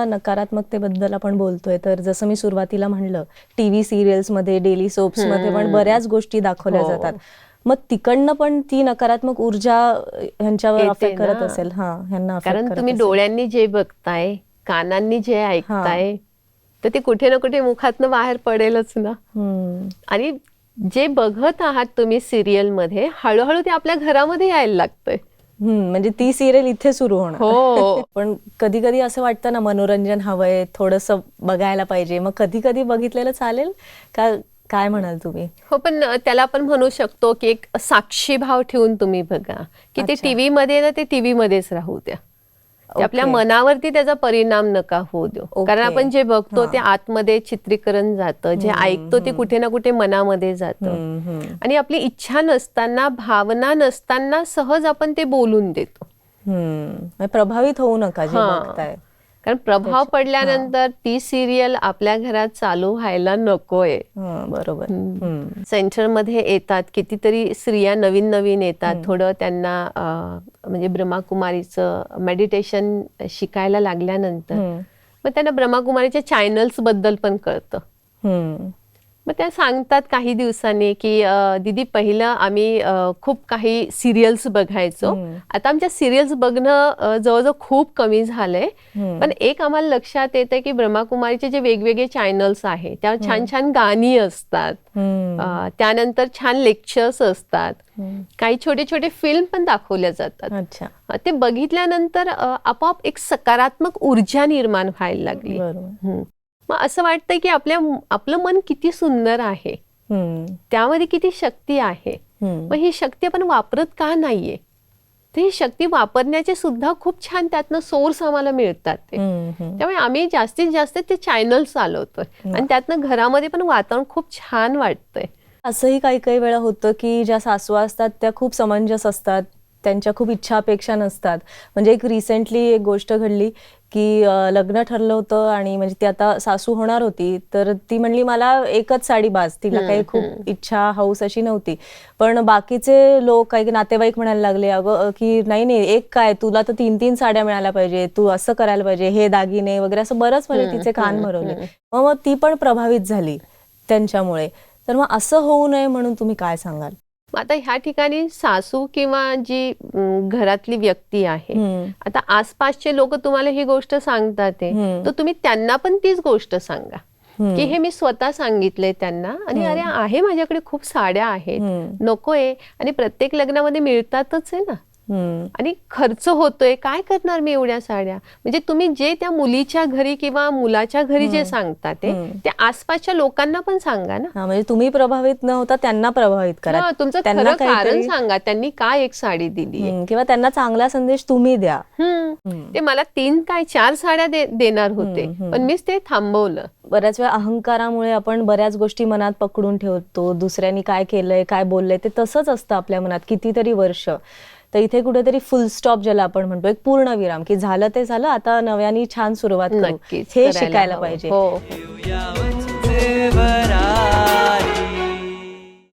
नकारात्मकतेबद्दल आपण बोलतोय तर जसं मी सुरुवातीला म्हणलं टीव्ही सिरियल्स मध्ये डेली सोप्स मध्ये पण बऱ्याच गोष्टी दाखवल्या जातात. मग तिकडनं पण ती नकारात्मक ऊर्जा ह्यांच्यावर अफेक्ट करत असेल. ह्यांना कारण तुम्ही डोळ्यांनी जे बघताय, कानांनी जे ऐकताय, तर ते कुठे ना कुठे मुखातनं बाहेर पडेलच ना. आणि जे बघत आहात तुम्ही सिरियल मध्ये हळूहळू ते आपल्या घरामध्ये यायला लागतंय. म्हणजे ती सिरियल इथे सुरू होणार. हो. पण कधी कधी असं वाटतं ना, मनोरंजन हवंय, थोडंसं बघायला पाहिजे. मग कधी कधी बघितलेलं चालेल का? काय म्हणाल तुम्ही? हो, पण त्याला आपण म्हणू शकतो की एक साक्षी भाव ठेवून तुम्ही बघा की ते टीव्ही मध्ये ना, ते टीव्ही मध्येच राहू द्या. आपल्या मनावरती त्याचा परिणाम नका होऊ देऊ. कारण आपण जे बघतो ते आतमध्ये चित्रीकरण जातं, जे ऐकतो ते कुठे ना कुठे मनामध्ये जातं. आणि आपली इच्छा नसताना, भावना नसताना सहज आपण ते बोलून देतो. प्रभावित होऊ नका जे बघताय. कारण प्रभाव पडल्यानंतर ती सिरियल आपल्या घरात चालू व्हायला नकोय. बरोबर. सेंटरमध्ये येतात कितीतरी स्त्रिया, नवीन नवीन येतात. थोडं त्यांना म्हणजे ब्रह्माकुमारीचं मेडिटेशन शिकायला लागल्यानंतर मग त्यांना ब्रह्माकुमारीच्या चॅनल्स बद्दल पण कळतं. मग त्या सांगतात काही दिवसांनी की दीदी पहिलं आम्ही खूप काही सिरियल्स बघायचो, आता आमच्या सिरियल्स बघणं जवळजवळ खूप कमी झालंय. पण एक आम्हाला लक्षात येतं की ब्रह्माकुमारीचे जे वेगवेगळे चॅनल्स आहेत त्यावर छान छान गाणी असतात, त्यानंतर छान लेक्चर्स असतात, काही छोटे छोटे फिल्म पण दाखवल्या जातात. ते बघितल्यानंतर आपोआप एक सकारात्मक ऊर्जा निर्माण व्हायला लागली. मग असं वाटतं की आपलं मन किती सुंदर आहे, त्यामध्ये किती शक्ती आहे. मग ही शक्ती आपण वापरत का नाहीये? तर ही शक्ती वापरण्याचे सुद्धा खूप छान त्यातनं सोर्स आम्हाला मिळतात. त्यामुळे आम्ही जास्तीत जास्त ते चॅनल चालवतोय आणि त्यातनं घरामध्ये पण वातावरण खूप छान वाटतंय. असंही काही काही वेळा होतं की ज्या सासू असतात त्या खूप समंजस असतात, त्यांच्या खूप इच्छा अपेक्षा नसतात. म्हणजे एक रिसेंटली एक गोष्ट घडली की लग्न ठरलं होतं आणि म्हणजे ती आता सासू होणार होती, तर ती म्हणली मला एकच साडी बास. तिला काही खूप इच्छा हौस अशी नव्हती. पण बाकीचे लोक, काही नातेवाईक म्हणायला लागले अगं की नाही नाही, एक काय, तुला तर 3-3 साड्या मिळाल्या पाहिजे, तू असं करायला पाहिजे, हे दागिने वगैरे असं बरंच म्हणजे तिचे कान भरवले. मग ती पण प्रभावित झाली त्यांच्यामुळे. तर मग असं होऊ नये म्हणून तुम्ही काय सांगाल? आता ह्या ठिकाणी सासू किंवा जी घरातली व्यक्ती आहे, आता आसपासचे लोक तुम्हाला ही गोष्ट सांगतात तर तुम्ही त्यांना पण तीच गोष्ट सांगा की हे मी स्वतः सांगितलंय त्यांना, आणि अरे आहे माझ्याकडे खूप साड्या आहेत, नकोय, आणि प्रत्येक लग्नामध्ये मिळतातच आहे ना, आणि खर्च होतोय, काय करणार मी एवढ्या साड्या. म्हणजे तुम्ही जे त्या मुलीच्या घरी किंवा मुलाच्या घरी जे सांगता ते आसपासच्या लोकांना पण सांगा ना. म्हणजे तुम्ही प्रभावित न होता त्यांना प्रभावित करा. तुमचं खरं कारण सांगा, त्यांनी काय एक साडी दिली, किंवा त्यांना चांगला संदेश तुम्ही द्या. ते मला 3 काय 4 साड्या देणार होते, पण मीच ते थांबवलं. बऱ्याच वेळा अहंकारामुळे आपण बऱ्याच गोष्टी मनात पकडून ठेवतो. दुसऱ्यांनी काय केलंय, काय बोललंय ते तसंच असतं आपल्या मनात कितीतरी वर्ष. तर इथे कुठेतरी फुल स्टॉप ज्याला आपण म्हणतो, एक पूर्ण विराम, की झालं ते झालं, आता नव्याने छान सुरुवात करू, हे शिकायला पाहिजे.